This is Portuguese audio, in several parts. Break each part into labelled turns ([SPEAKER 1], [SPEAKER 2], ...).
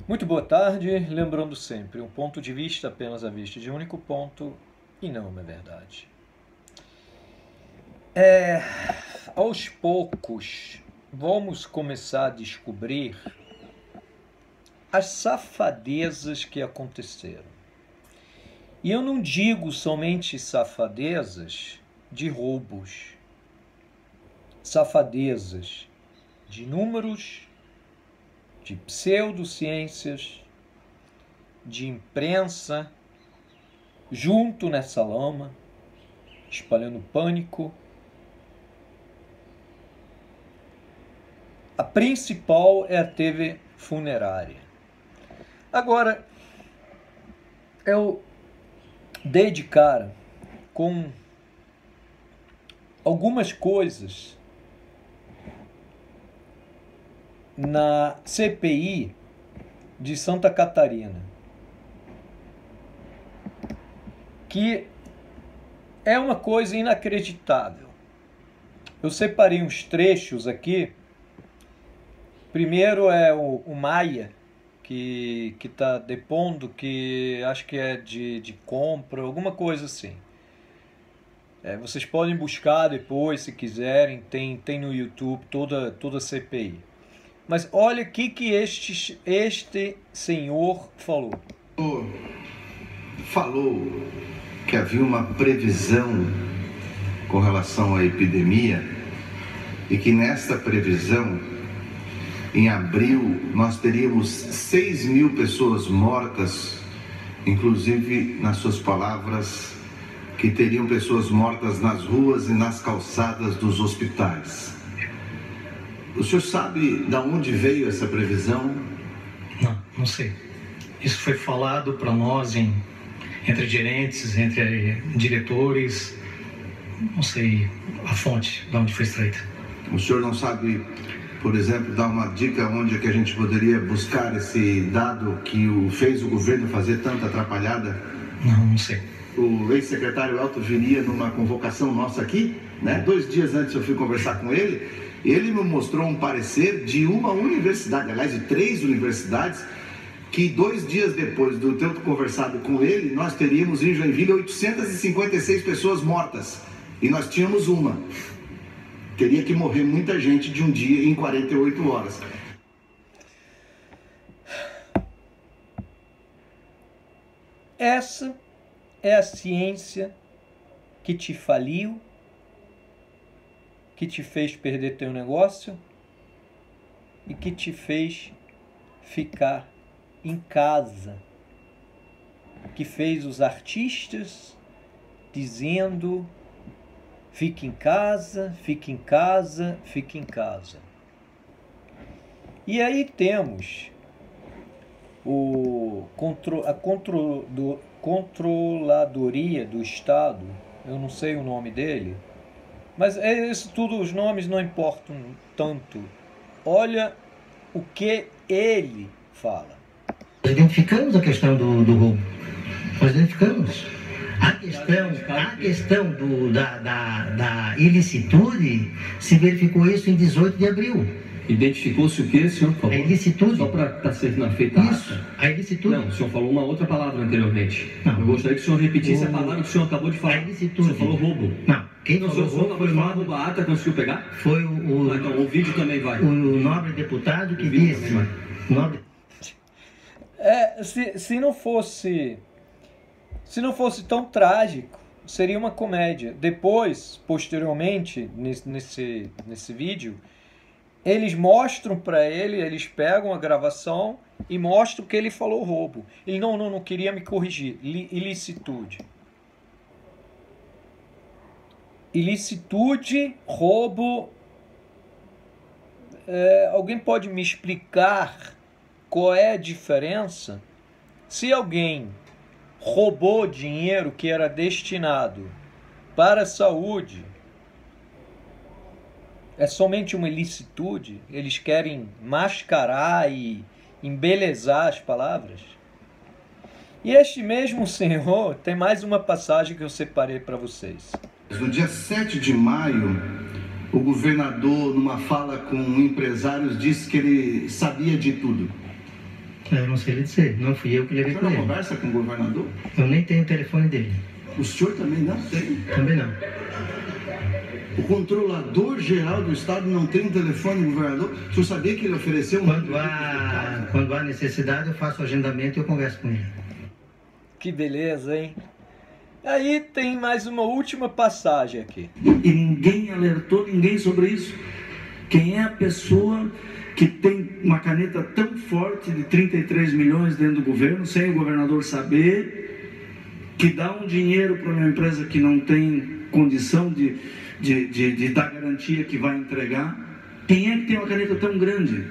[SPEAKER 1] Muito boa tarde, lembrando sempre, um ponto de vista apenas à vista de um único ponto e não uma verdade. Aos poucos, vamos começar a descobrir as safadezas que aconteceram. E eu não digo somente safadezas de roubos, safadezas de números, de pseudociências, de imprensa, junto nessa lama, espalhando pânico. A principal é a TV funerária. Agora, eu dei de cara com algumas coisas na CPI de Santa Catarina, que é uma coisa inacreditável. Eu separei uns trechos aqui. Primeiro é o Maia, que está depondo, que acho que é de compra, alguma coisa assim. Vocês podem buscar depois, se quiserem, tem no YouTube toda a CPI. Mas olha o que este senhor falou.
[SPEAKER 2] Falou que havia uma previsão com relação à epidemia e que nesta previsão, em abril, nós teríamos 6.000 pessoas mortas, inclusive, nas suas palavras, que teriam pessoas mortas nas ruas e nas calçadas dos hospitais. O senhor sabe de onde veio essa previsão?
[SPEAKER 3] Não sei. Isso foi falado para nós entre gerentes, entre diretores. Não sei a fonte de onde foi extraída. O
[SPEAKER 2] senhor não sabe, por exemplo, dar uma dica onde é que a gente poderia buscar esse dado que fez o governo fazer tanta atrapalhada?
[SPEAKER 3] Não sei.
[SPEAKER 2] O ex-secretário Elton viria numa convocação nossa aqui, né? 2 dias antes eu fui conversar com ele. Ele me mostrou um parecer de uma universidade, aliás, de 3 universidades, que 2 dias depois de eu ter conversado com ele, nós teríamos em Joinville 856 pessoas mortas. E nós tínhamos uma. Teria que morrer muita gente de um dia em 48 horas.
[SPEAKER 1] Essa é a ciência que te faliu, que te fez perder teu negócio e que te fez ficar em casa, que fez os artistas dizendo: fique em casa, fique em casa, fique em casa. E aí temos a controladoria do Estado, eu não sei o nome dele, mas isso tudo, os nomes não importam tanto. Olha o que ele fala.
[SPEAKER 4] Nós identificamos a questão do roubo. Nós identificamos. A questão da ilicitude, se verificou isso em 18 de abril.
[SPEAKER 5] Identificou-se o que, senhor? Por favor?
[SPEAKER 4] A ilicitude.
[SPEAKER 5] Só para estar sendo feita
[SPEAKER 4] isso, a ilicitude.
[SPEAKER 5] Não, o senhor falou uma outra palavra anteriormente.
[SPEAKER 4] Não.
[SPEAKER 5] Eu gostaria que o senhor repetisse a palavra que o senhor acabou de falar.
[SPEAKER 4] A ilicitude.
[SPEAKER 5] O senhor falou roubo.
[SPEAKER 4] Não. Quem
[SPEAKER 5] não,
[SPEAKER 4] falou
[SPEAKER 5] o senhor acabou de falar roubo. A ata conseguiu pegar?
[SPEAKER 4] Foi o...
[SPEAKER 5] então o vídeo também vai.
[SPEAKER 4] O nobre deputado que disse... Nobre...
[SPEAKER 1] Se não fosse tão trágico, seria uma comédia. Depois, posteriormente, nesse vídeo, eles mostram para ele, eles pegam a gravação e mostram que ele falou roubo. Ele não queria me corrigir. Ilicitude. Ilicitude, roubo. Alguém pode me explicar qual é a diferença? Se alguém roubou dinheiro que era destinado para a saúde, é somente uma ilicitude? Eles querem mascarar e embelezar as palavras? E este mesmo senhor tem mais uma passagem que eu separei para vocês.
[SPEAKER 2] No dia 7 de maio, o governador, numa fala com empresários, disse que ele sabia de tudo.
[SPEAKER 4] Eu não sei lhe dizer, não fui eu que levei
[SPEAKER 2] O
[SPEAKER 4] com
[SPEAKER 2] senhor não
[SPEAKER 4] ele.
[SPEAKER 2] conversa com o governador?
[SPEAKER 4] Eu nem tenho o telefone dele.
[SPEAKER 2] O senhor também não tem?
[SPEAKER 4] Também não.
[SPEAKER 2] O controlador geral do estado não tem um telefone do governador? O senhor sabia que ele ofereceu um...
[SPEAKER 4] Quando há necessidade, eu faço o agendamento e eu converso com ele.
[SPEAKER 1] Que beleza, hein? Aí tem mais uma última passagem aqui.
[SPEAKER 6] E ninguém alertou ninguém sobre isso. Quem é a pessoa que tem uma caneta tão forte de 33 milhões dentro do governo, sem o governador saber, que dá um dinheiro para uma empresa que não tem condição de dar garantia que vai entregar? Quem é que tem uma caneta tão grande?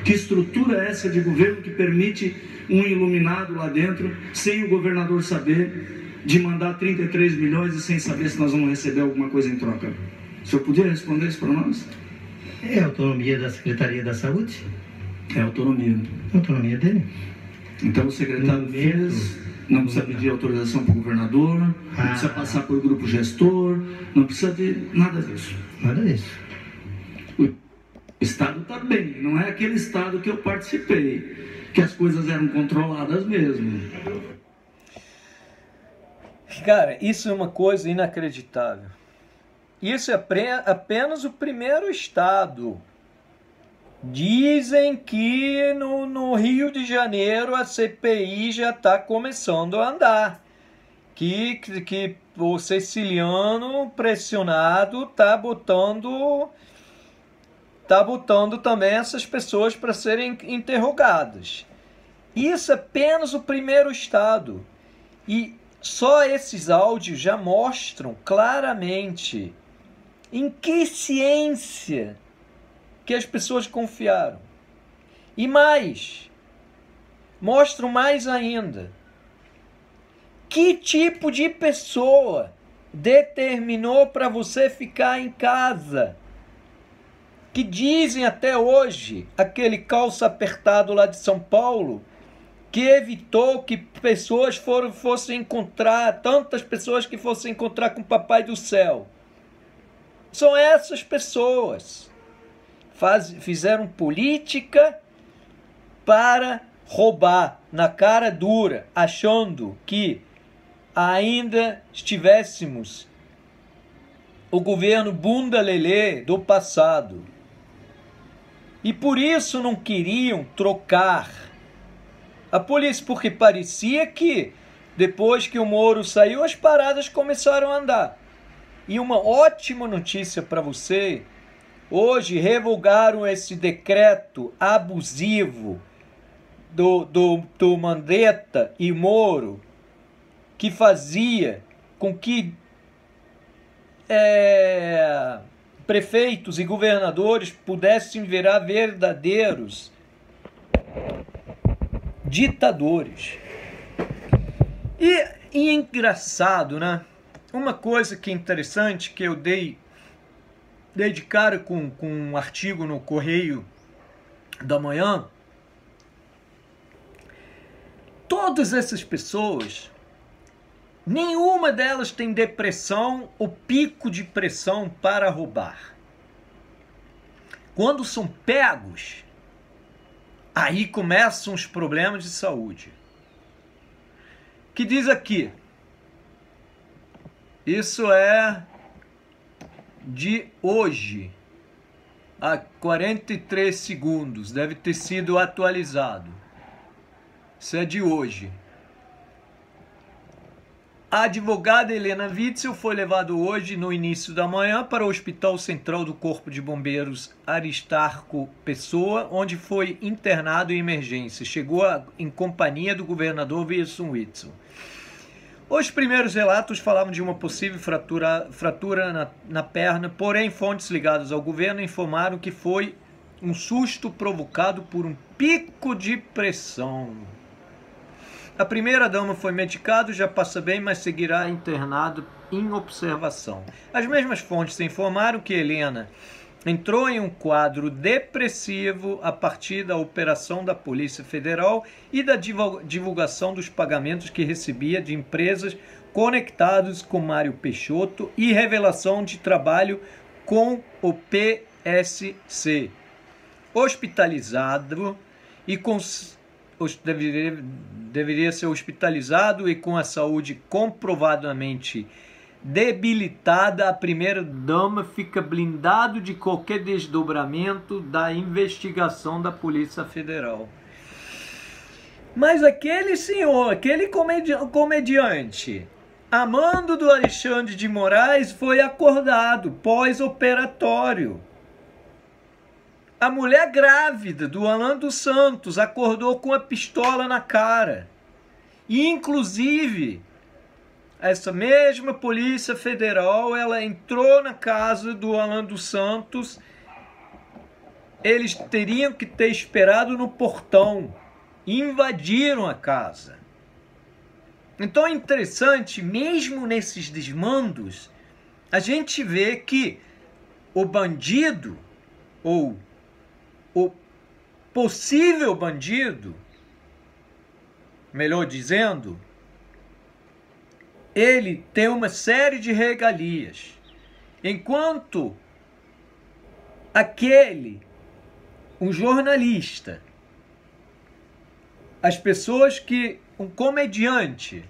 [SPEAKER 6] Que estrutura é essa de governo que permite um iluminado lá dentro, sem o governador saber, de mandar 33 milhões e sem saber se nós vamos receber alguma coisa em troca? O senhor podia responder isso para nós?
[SPEAKER 4] É a autonomia da Secretaria da Saúde?
[SPEAKER 6] É autonomia.
[SPEAKER 4] A autonomia dele.
[SPEAKER 6] Então o secretário fez, não precisa pedir autorização para o governador, não precisa passar por grupo gestor, não precisa de nada disso.
[SPEAKER 4] Nada disso.
[SPEAKER 6] O Estado está bem, não é aquele Estado que eu participei, que as coisas eram controladas mesmo.
[SPEAKER 1] Cara, isso é uma coisa inacreditável. Isso é apenas o primeiro estado. Dizem que no Rio de Janeiro a CPI já está começando a andar. Que o siciliano pressionado está botando também essas pessoas para serem interrogadas. Isso é apenas o primeiro estado. E só esses áudios já mostram claramente em que ciência que as pessoas confiaram. E mais, mostram mais ainda, que tipo de pessoa determinou para você ficar em casa? Que dizem até hoje, aquele calça apertado lá de São Paulo, que evitou que pessoas fossem encontrar, tantas pessoas que fossem encontrar com o Papai do Céu. São essas pessoas. Fizeram política para roubar na cara dura, achando que ainda estivéssemos o governo bunda lelê do passado. E por isso não queriam trocar a polícia, porque parecia que depois que o Moro saiu, as paradas começaram a andar. E uma ótima notícia para você, hoje revogaram esse decreto abusivo do Mandetta e Moro, que fazia com que prefeitos e governadores pudessem virar verdadeiros ditadores. E engraçado, né? Uma coisa que é interessante, que eu dei de cara com um artigo no Correio da Manhã, todas essas pessoas, nenhuma delas tem depressão ou pico de pressão para roubar. Quando são pegos, aí começam os problemas de saúde. Que diz aqui, isso é de hoje, há 43 segundos, deve ter sido atualizado. Isso é de hoje. A advogada Helena Witzel foi levada hoje, no início da manhã, para o Hospital Central do Corpo de Bombeiros Aristarco Pessoa, onde foi internado em emergência. Chegou em companhia do governador Wilson Witzel. Os primeiros relatos falavam de uma possível fratura na perna, porém fontes ligadas ao governo informaram que foi um susto provocado por um pico de pressão. A primeira-dama foi medicada, já passa bem, mas seguirá internado em observação. As mesmas fontes informaram que Helena entrou em um quadro depressivo a partir da operação da Polícia Federal e da divulgação dos pagamentos que recebia de empresas conectadas com Mário Peixoto e revelação de trabalho com o PSC. Hospitalizado e deveria ser hospitalizado e com a saúde comprovadamente debilitada, a primeira-dama fica blindado de qualquer desdobramento da investigação da Polícia Federal. Mas aquele senhor, aquele comediante, amando do Alexandre de Moraes, foi acordado pós-operatório. A mulher grávida do Alan dos Santos acordou com a pistola na cara. E, inclusive, essa mesma Polícia Federal, ela entrou na casa do Alan dos Santos. Eles teriam que ter esperado no portão. Invadiram a casa. Então é interessante, mesmo nesses desmandos, a gente vê que o bandido, ou o possível bandido, melhor dizendo, ele tem uma série de regalias. Enquanto um jornalista, as pessoas um comediante,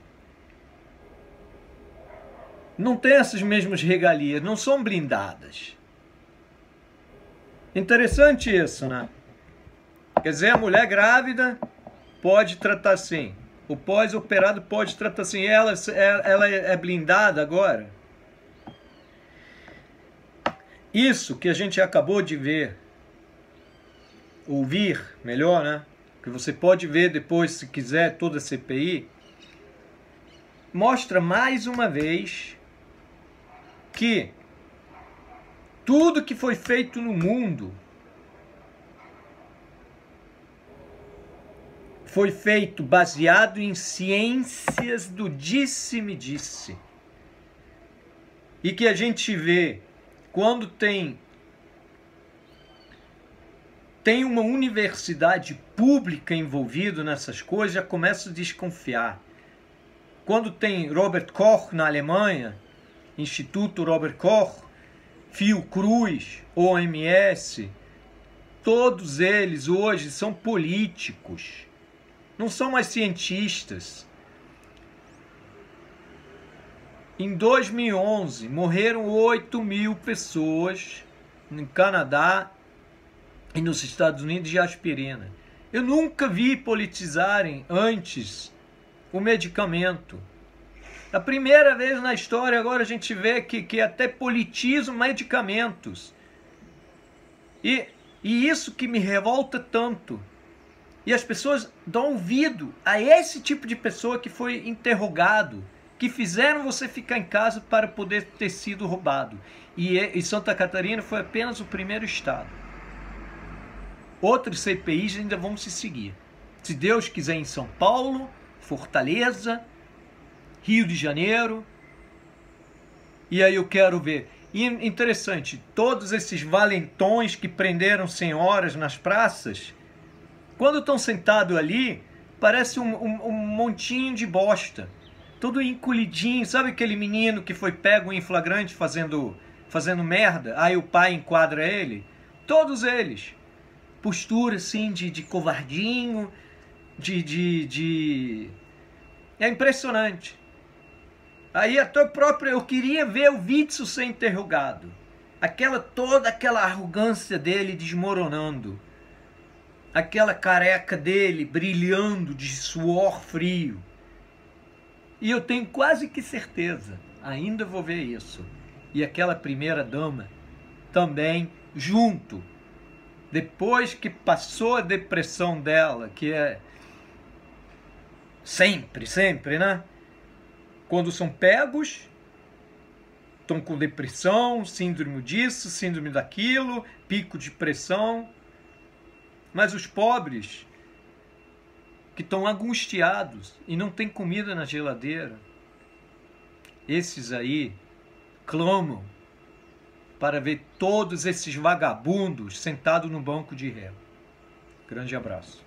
[SPEAKER 1] não tem essas mesmas regalias, não são blindadas. Interessante isso, né? Quer dizer, a mulher grávida pode tratar assim. O pós-operado pode tratar assim. Ela é blindada agora? Isso que a gente acabou de ver, ouvir, melhor, né? Que você pode ver depois, se quiser, toda a CPI, mostra mais uma vez que tudo que foi feito no mundo foi feito baseado em ciências do disse-me-disse. E que a gente vê quando tem uma universidade pública envolvida nessas coisas, já começa a desconfiar. Quando tem Robert Koch na Alemanha, Instituto Robert Koch, Fiocruz, OMS, todos eles hoje são políticos, não são mais cientistas. Em 2011, morreram 8.000 pessoas no Canadá e nos Estados Unidos de aspirina. Eu nunca vi politizarem antes o medicamento. A primeira vez na história agora a gente vê que até politizam medicamentos. E isso que me revolta tanto. E as pessoas dão ouvido a esse tipo de pessoa que foi interrogado, que fizeram você ficar em casa para poder ter sido roubado. E Santa Catarina foi apenas o primeiro estado. Outros CPIs ainda vão se seguir. Se Deus quiser, em São Paulo, Fortaleza, Rio de Janeiro. E aí eu quero ver. E interessante, todos esses valentões que prenderam senhoras nas praças, quando estão sentados ali, parece um montinho de bosta. Todo encolhidinho. Sabe aquele menino que foi pego em flagrante fazendo merda? Aí o pai enquadra ele. Todos eles. Postura assim de covardinho, É impressionante. Aí até próprio eu queria ver o Witzel ser interrogado. Toda aquela arrogância dele desmoronando. Aquela careca dele brilhando de suor frio. E eu tenho quase que certeza, ainda vou ver isso. E aquela primeira dama também junto. Depois que passou a depressão dela, que é sempre, né? Quando são pegos, estão com depressão, síndrome disso, síndrome daquilo, pico de pressão. Mas os pobres, que estão angustiados e não tem comida na geladeira, esses aí clamam para ver todos esses vagabundos sentados no banco de réu. Grande abraço.